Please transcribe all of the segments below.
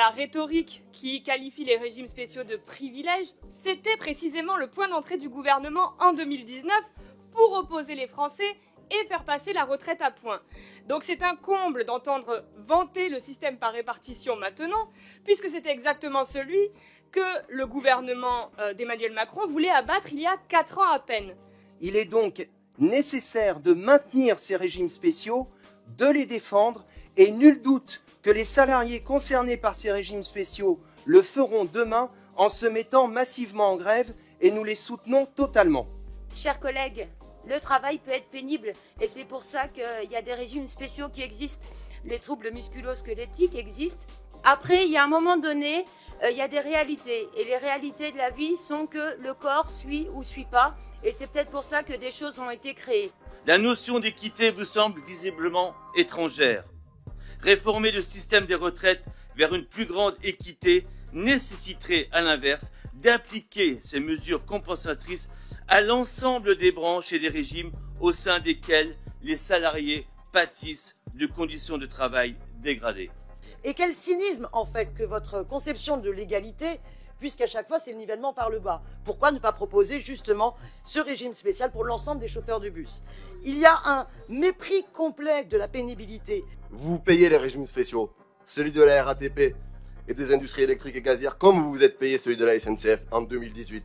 la rhétorique qui qualifie les régimes spéciaux de privilèges, c'était précisément le point d'entrée du gouvernement en 2019 pour opposer les Français et faire passer la retraite à point. Donc c'est un comble d'entendre vanter le système par répartition maintenant, puisque c'était exactement celui que le gouvernement d'Emmanuel Macron voulait abattre il y a 4 ans à peine. Il est donc nécessaire de maintenir ces régimes spéciaux, de les défendre, et nul doute que les salariés concernés par ces régimes spéciaux le feront demain en se mettant massivement en grève, et nous les soutenons totalement. Chers collègues, le travail peut être pénible et c'est pour ça qu'il y a des régimes spéciaux qui existent. Les troubles musculo-squelettiques existent. Après, il y a un moment donné, il y a des réalités. Et les réalités de la vie sont que le corps suit ou suit pas. Et c'est peut-être pour ça que des choses ont été créées. La notion d'équité vous semble visiblement étrangère. Réformer le système des retraites vers une plus grande équité nécessiterait, à l'inverse, d'appliquer ces mesures compensatrices à l'ensemble des branches et des régimes au sein desquels les salariés pâtissent de conditions de travail dégradées. Et quel cynisme en fait que votre conception de l'égalité, puisqu'à chaque fois c'est le nivellement par le bas. Pourquoi ne pas proposer justement ce régime spécial pour l'ensemble des chauffeurs de bus? Il y a un mépris complet de la pénibilité. Vous payez les régimes spéciaux, celui de la RATP et des industries électriques et gazières, comme vous vous êtes payé celui de la SNCF en 2018.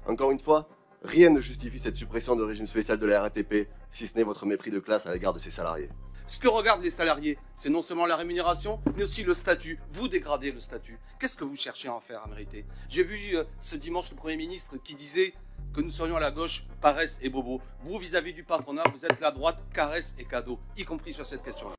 Encore une fois, rien ne justifie cette suppression de régime spécial de la RATP, si ce n'est votre mépris de classe à l'égard de ses salariés. Ce que regardent les salariés, c'est non seulement la rémunération, mais aussi le statut. Vous dégradez le statut. Qu'est-ce que vous cherchez à en faire, à mériter? J'ai vu ce dimanche le Premier ministre qui disait que nous serions à la gauche paresse et bobo. Vous, vis-à-vis du patronat, vous êtes la droite caresse et cadeau, y compris sur cette question-là.